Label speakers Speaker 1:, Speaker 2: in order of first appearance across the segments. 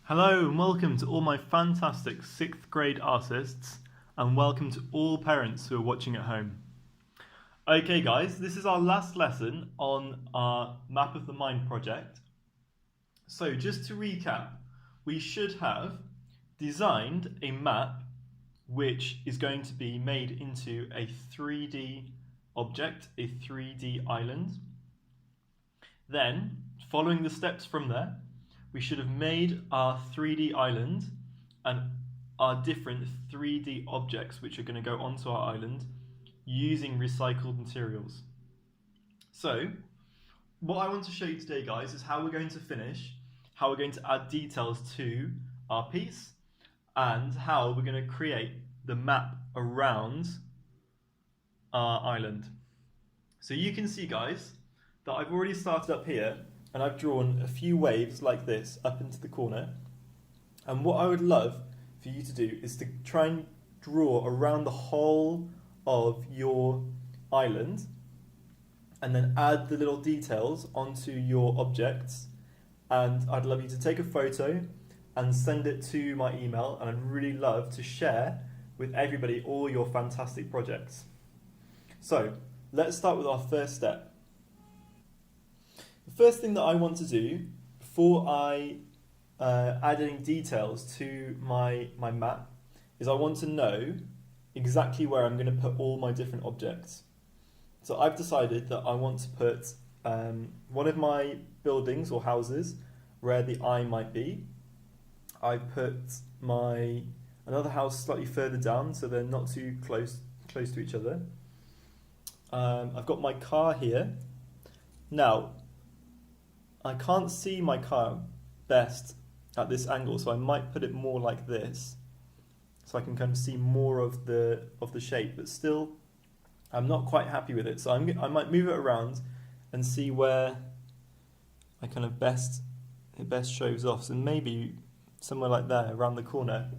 Speaker 1: Hello and welcome to all my fantastic 6th grade artists, and welcome to all parents who are watching at home. Okay guys, this is our last lesson on our Map of the Mind project. So just to recap, we should have designed a map which is going to be made into a 3D object, a 3D island. Then, following the steps from there, we should have made our 3D island and our different 3D objects which are going to go onto our island using recycled materials. So, what I want to show you today, guys, is how we're going to finish, how we're going to add details to our piece, and how we're going to create the map around our island. So you can see, guys, that I've already started up here and I've drawn a few waves like this up into the corner. And what I would love for you to do is to try and draw around the whole of your island and then add the little details onto your objects. And I'd love you to take a photo and send it to my email, and I'd really love to share with everybody all your fantastic projects. So let's start with our first step. The first thing that I want to do before I add any details to my map is I want to know exactly where I'm going to put all my different objects. So I've decided that I want to put one of my buildings or houses where the eye might be. I put another house slightly further down so they're not too close to each other. I've got my car here. Now, I can't see my car best at this angle, so I might put it more like this, so I can kind of see more of the shape. But still, I'm not quite happy with it. So I might move it around and see where I kind of it best shows off. So maybe somewhere like there, around the corner.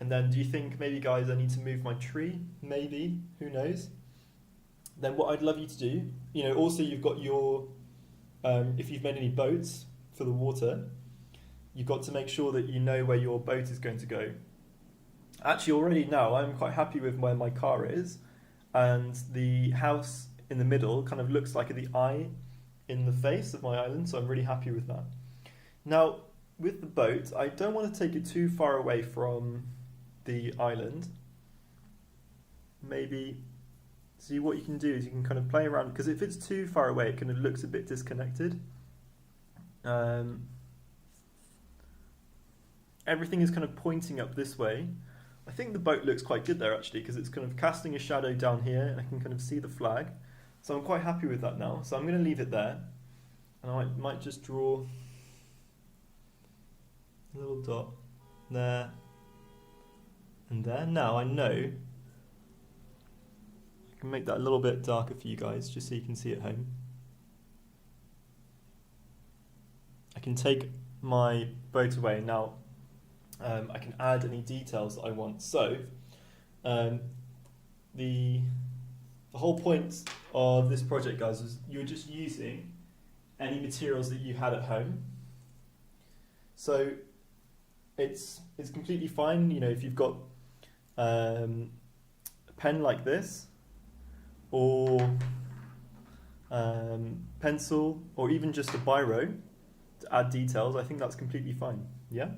Speaker 1: And then, do you think maybe, guys, I need to move my tree? Maybe, who knows? Then what I'd love you to do, also you've got your if you've made any boats for the water, you've got to make sure that you know where your boat is going to go. Actually, already now, I'm quite happy with where my car is, and the house in the middle kind of looks like the eye in the face of my island, so I'm really happy with that. Now, with the boat, I don't want to take it too far away from the island. Maybe... See, what you can do is you can kind of play around, because if it's too far away, it kind of looks a bit disconnected. Everything is kind of pointing up this way. I think the boat looks quite good there, actually, because it's kind of casting a shadow down here, and I can kind of see the flag. So I'm quite happy with that now. So I'm going to leave it there, and I might just draw a little dot there and there. Now I know make that a little bit darker for you guys, just so you can see at home. I can take my boat away now. I can add any details that I want. So the whole point of this project, guys, is you're just using any materials that you had at home. So it's completely fine, if you've got a pen like this, or pencil, or even just a biro to add details. I think that's completely fine. Yeah.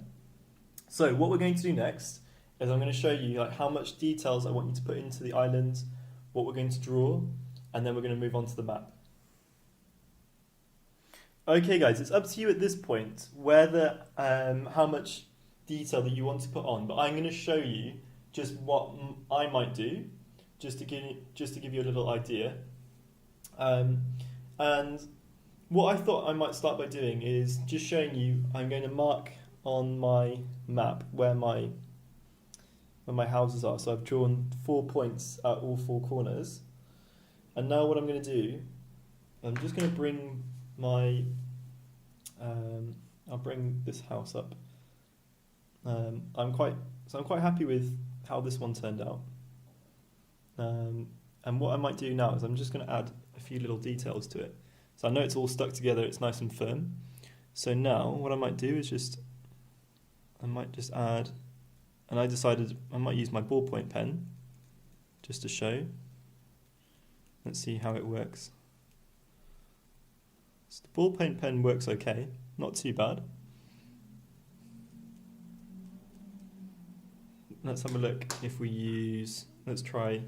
Speaker 1: So what we're going to do next is I'm going to show you how much details I want you to put into the island, what we're going to draw, and then we're going to move on to the map. Okay, guys, it's up to you at this point whether how much detail that you want to put on, but I'm going to show you just what I might do, just to give you a little idea. And what I thought I might start by doing is just showing you, I'm going to mark on my map where my houses are. So I've drawn 4 points at all 4 corners. And now what I'm going to do, I'm just going to bring I'll bring this house up. I'm quite happy with how this one turned out. And what I might do now is I'm just going to add a few little details to it. So I know it's all stuck together, it's nice and firm. So now what I might do is I might just add, and I decided I might use my ballpoint pen just to show. Let's see how it works. So the ballpoint pen works okay, not too bad. Let's have a look if we use, let's try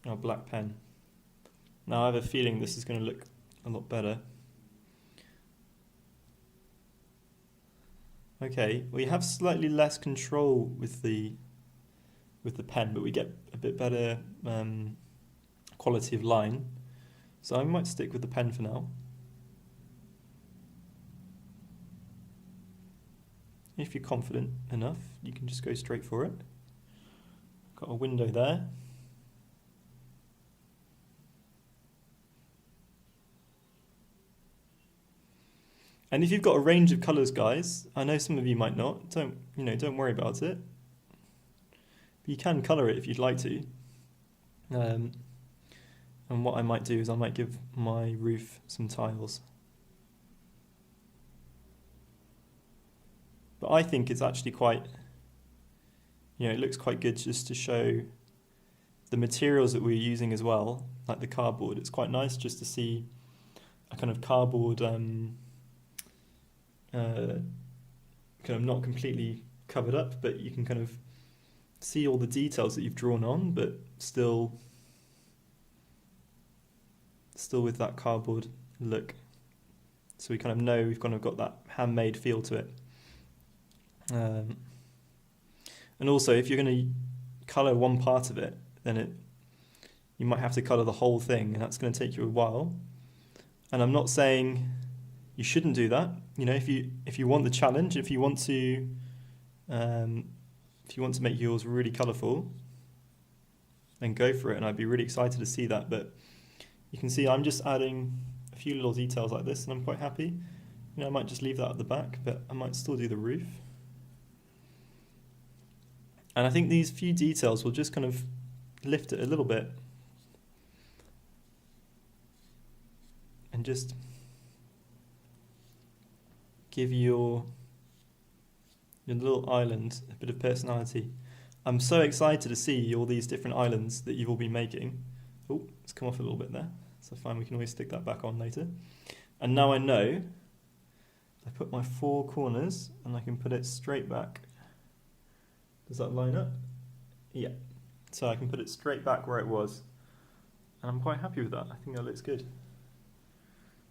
Speaker 1: our black pen. Now I have a feeling this is going to look a lot better. Okay, we have slightly less control with the pen, but we get a bit better quality of line. So I might stick with the pen for now. If you're confident enough, you can just go straight for it. Got a window there. And if you've got a range of colours, guys, I know some of you might not, don't worry about it. But you can colour it if you'd like to. And what I might do is I might give my roof some tiles. But I think it's actually quite, it looks quite good just to show the materials that we're using as well, like the cardboard. It's quite nice just to see a kind of cardboard, kind of not completely covered up, but you can kind of see all the details that you've drawn on, but still with that cardboard look. So we kind of know we've kind of got that handmade feel to it. And also, if you're going to colour one part of it, then you might have to colour the whole thing, and that's going to take you a while. And I'm not saying you shouldn't do that. If you want the challenge, if you want to make yours really colourful, then go for it. And I'd be really excited to see that. But you can see I'm just adding a few little details like this, and I'm quite happy. I might just leave that at the back, but I might still do the roof. And I think these few details will just kind of lift it a little bit and just give your little island a bit of personality. I'm so excited to see all these different islands that you've all been making. Oh, it's come off a little bit there. So fine, we can always stick that back on later. And now I know, I put my 4 corners and I can put it straight back. Does that line up? Yeah. So I can put it straight back where it was. And I'm quite happy with that. I think that looks good.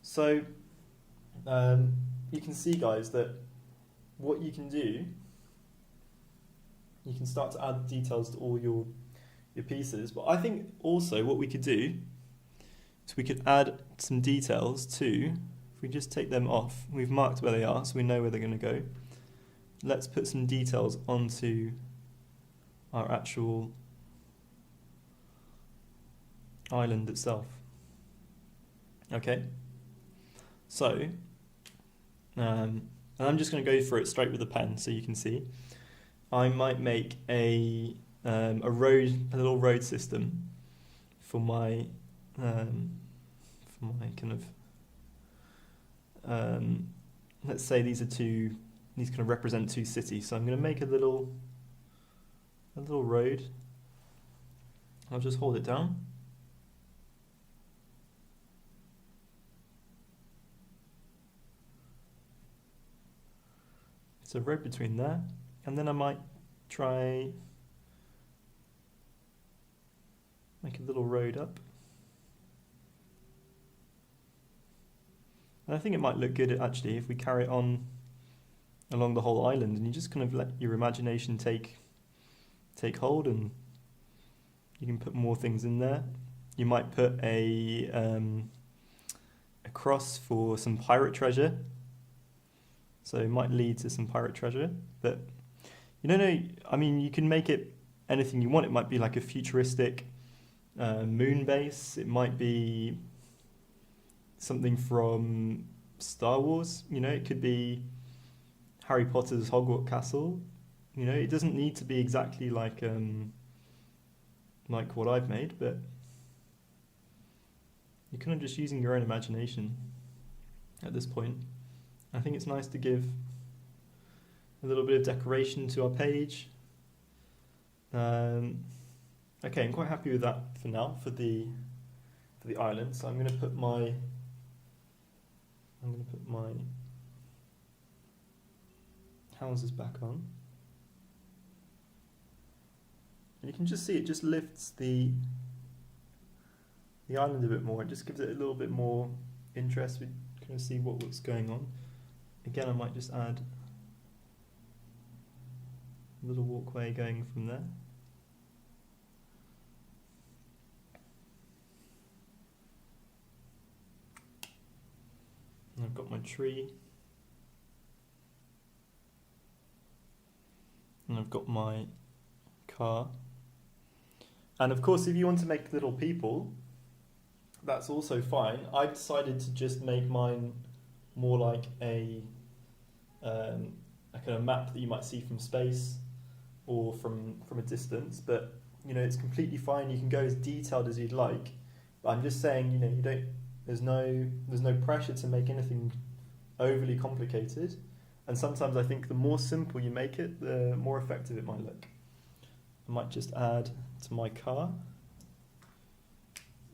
Speaker 1: So you can see, guys, that what you can do, you can start to add details to all your pieces. But I think also what we could do is we could add some details to, if we just take them off, we've marked where they are so we know where they're going to go. Let's put some details onto our actual island itself. Okay, so and I'm just going to go for it straight with a pen so you can see. I might make a little road system for my kind of let's say these kind of represent 2 cities. So I'm going to make a little road. I'll just hold it down. It's a road between there, and then I might try make a little road up. And I think it might look good actually if we carry it on along the whole island, and you just kind of let your imagination take hold, and you can put more things in there. You might put a cross for some pirate treasure, so it might lead to some pirate treasure. But you don't know, I mean, you can make it anything you want. It might be like a futuristic moon base. It might be something from Star Wars. It could be Harry Potter's Hogwarts Castle. It doesn't need to be exactly like what I've made, but you're kind of just using your own imagination at this point. I think it's nice to give a little bit of decoration to our page. Okay, I'm quite happy with that for now for the island. So I'm going to put my houses back on. And you can just see it just lifts the island a bit more. It just gives it a little bit more interest. We kind of see what's going on. Again, I might just add a little walkway going from there. And I've got my tree. And I've got my car. And of course, if you want to make little people, that's also fine. I've decided to just make mine more like a kind of map that you might see from space or from a distance. But you know, it's completely fine. You can go as detailed as you'd like. But I'm just saying, you know, you don't. There's no pressure to make anything overly complicated. And sometimes I think the more simple you make it, the more effective it might look. I might just add to my car.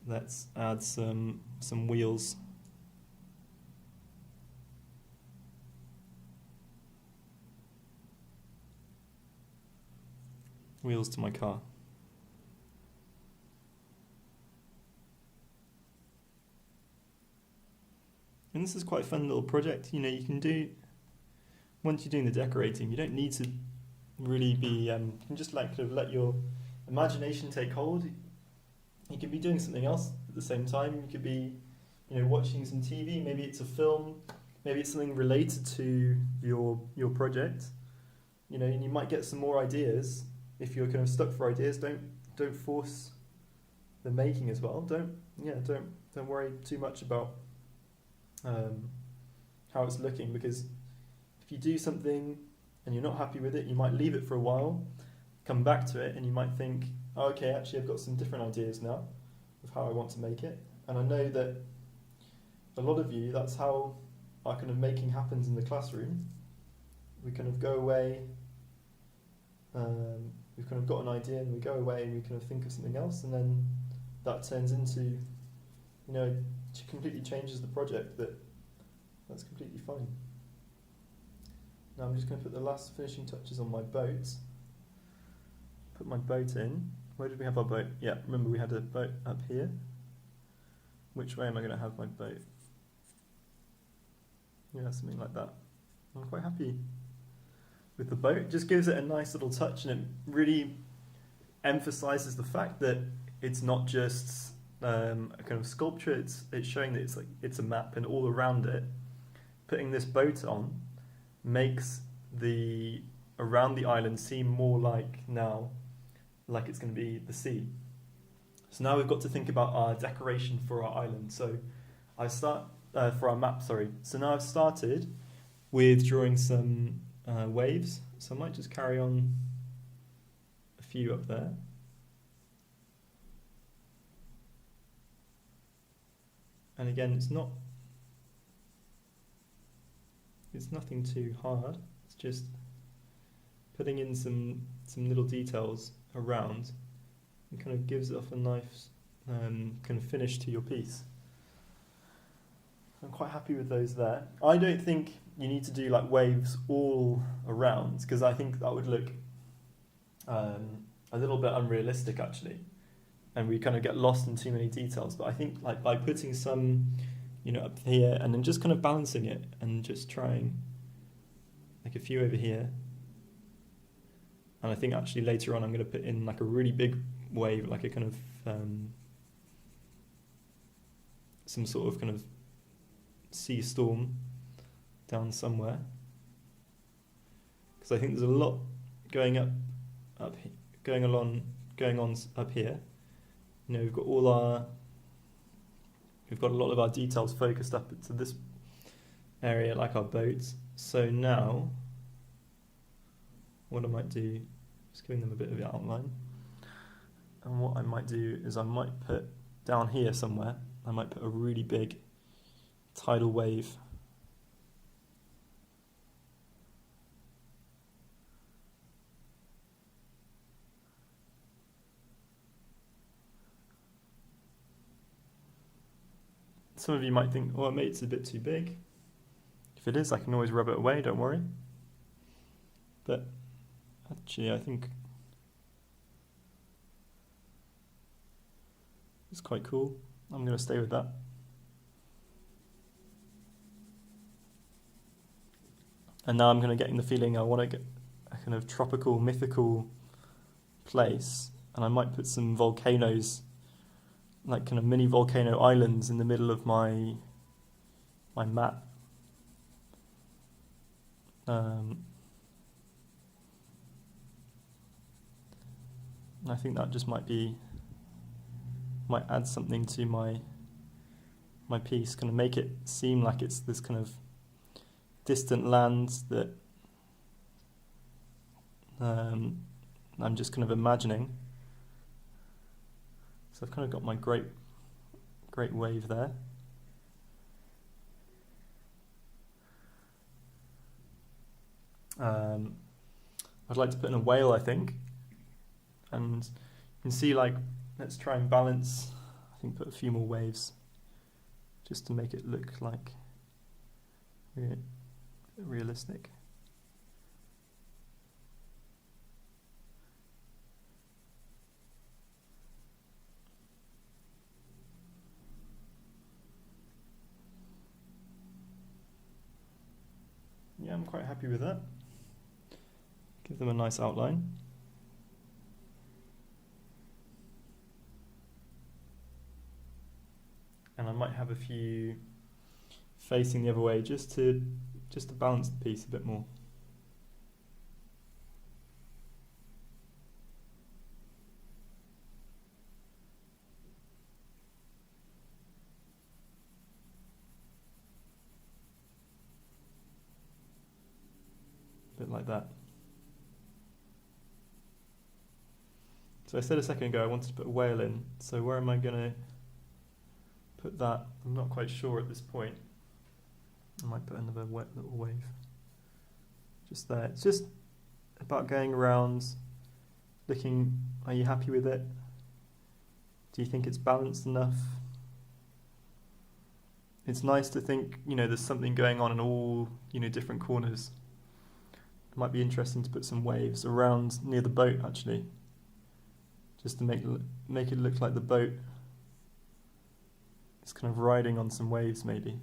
Speaker 1: Let's add some wheels. Wheels to my car. And this is quite a fun little project. You know, you can do, once you're doing the decorating, you don't need to really be, you can just like kind of let your imagination take hold. You could be doing something else at the same time. You could be, you know, watching some TV. Maybe it's a film. Maybe it's something related to your project. You know, and you might get some more ideas. If you're kind of stuck for ideas, don't force the making as well. Don't worry too much about how it's looking, because if you do something and you're not happy with it, you might leave it for a while, come back to it, and you might think, oh, okay, actually I've got some different ideas now of how I want to make it. And I know that a lot of you, that's how our kind of making happens in the classroom. We kind of go away, we've kind of got an idea and we go away and we kind of think of something else, and then that turns into, you know, completely changes the project. That's completely fine. Now I'm just going to put the last finishing touches on my boat. Put my boat in. Where did we have our boat? Yeah, remember we had a boat up here. Which way am I going to have my boat? Yeah, something like that. I'm quite happy with the boat. It just gives it a nice little touch, and it really emphasizes the fact that it's not just a kind of sculpture. It's showing that it's a map, and all around it, putting this boat on makes the around the island seem more like it's going to be the sea. So now we've got to think about our decoration for our island. So for our map, sorry. So now I've started with drawing some waves. So I might just carry on a few up there. And again, it's nothing too hard. It's just putting in some little details around, and kind of gives off a nice kind of finish to your piece. I'm quite happy with those there. I don't think you need to do like waves all around, because I think that would look a little bit unrealistic actually, and we kind of get lost in too many details. But I think like by putting some, you know, up here and then just kind of balancing it and just trying like a few over here. And I think actually later on I'm going to put in like a really big wave, like a kind of some sort of kind of sea storm down somewhere, because I think there's a lot going on up here. You know, we've got a lot of our details focused up to this area, like our boats. So now, what I might do, just giving them a bit of the outline. And what I might do is I might put down here somewhere, I might put a really big tidal wave. some of you might think, oh, mate, it's a bit too big. If it is, I can always rub it away, don't worry. But actually, I think it's quite cool. I'm going to stay with that. And now I'm kind of getting the feeling I want to get a kind of tropical, mythical place. And I might put some volcanoes, like kind of mini volcano islands in the middle of my map. I think that just might add something to my piece, kind of make it seem like it's this kind of distant lands that I'm just kind of imagining. So I've kind of got my great wave there. I'd like to put in a whale, I think, and you can see, like, let's try and balance. I think put a few more waves just to make it look like realistic. Yeah, I'm quite happy with that. Give them a nice outline. And I might have a few facing the other way just to balance the piece a bit more. A bit like that. So I said a second ago I wanted to put a whale in, so where am I going to put that? I'm not quite sure at this point. I might put another little wave just there. It's just about going around, looking, are you happy with it? Do you think it's balanced enough? It's nice to think, there's something going on in all, different corners. It might be interesting to put some waves around near the boat, actually, just to make it look like the boat is kind of riding on some waves, maybe.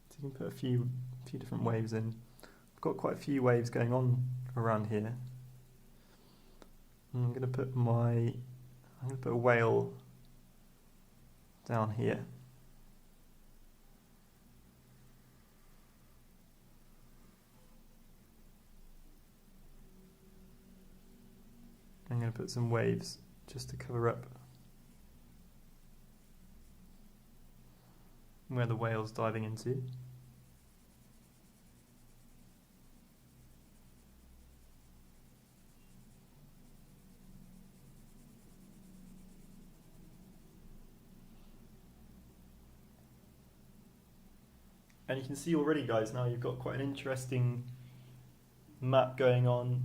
Speaker 1: So you can put a few different waves in. I've got quite a few waves going on around here. And I'm going to put a whale down here. I'm going to put some waves just to cover up where the whale's diving into. And you can see already, guys, now you've got quite an interesting map going on.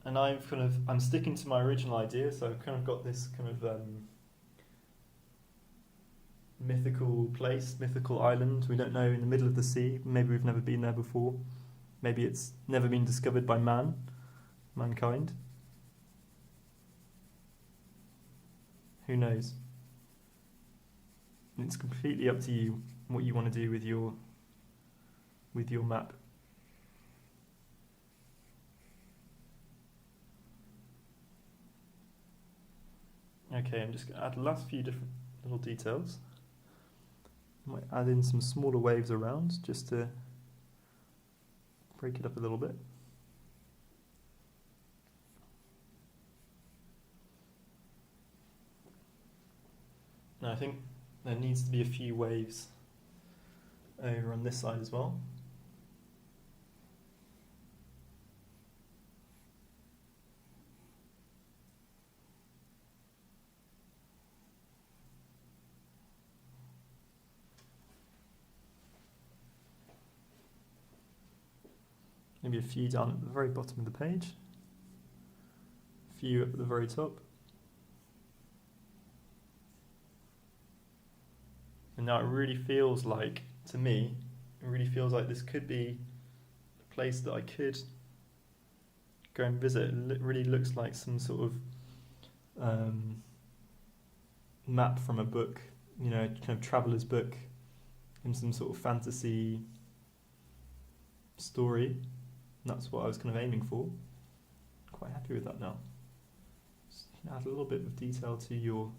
Speaker 1: And I'm sticking to my original idea, so I've kind of got this kind of mythical place, mythical island, we don't know, in the middle of the sea. Maybe we've never been there before. Maybe it's never been discovered by mankind. Who knows? It's completely up to you what you want to do with your map. Okay, I'm just going to add the last few different little details. I might add in some smaller waves around just to break it up a little bit. Now I think there needs to be a few waves over on this side as well. Maybe a few down at the very bottom of the page. few up at the very top. And now it really feels like, to me, it really feels like this could be a place that I could go and visit. It really looks like some sort of map from a book, you know, kind of traveller's book in some sort of fantasy story. And that's what I was kind of aiming for. Quite happy with that now. Just add a little bit of detail to your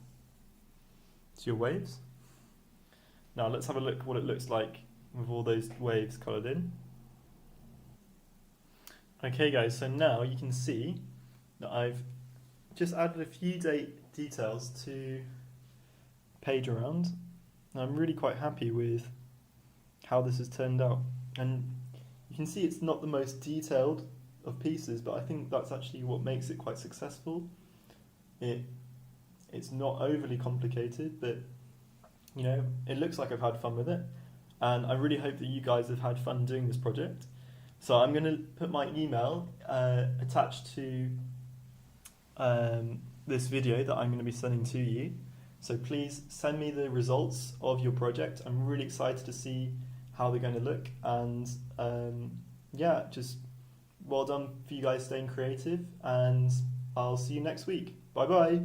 Speaker 1: waves. Now let's have a look what it looks like with all those waves coloured in. Okay guys, so now you can see that I've just added a few details to page around. And I'm really quite happy with how this has turned out. And you can see it's not the most detailed of pieces, but I think that's actually what makes it quite successful. It's not overly complicated, but you know, it looks like I've had fun with it, and I really hope that you guys have had fun doing this project. So I'm going to put my email attached to this video that I'm going to be sending to you. So please send me the results of your project. I'm really excited to see how they're going to look, and yeah, just well done for you guys staying creative, and I'll see you next week. Bye bye.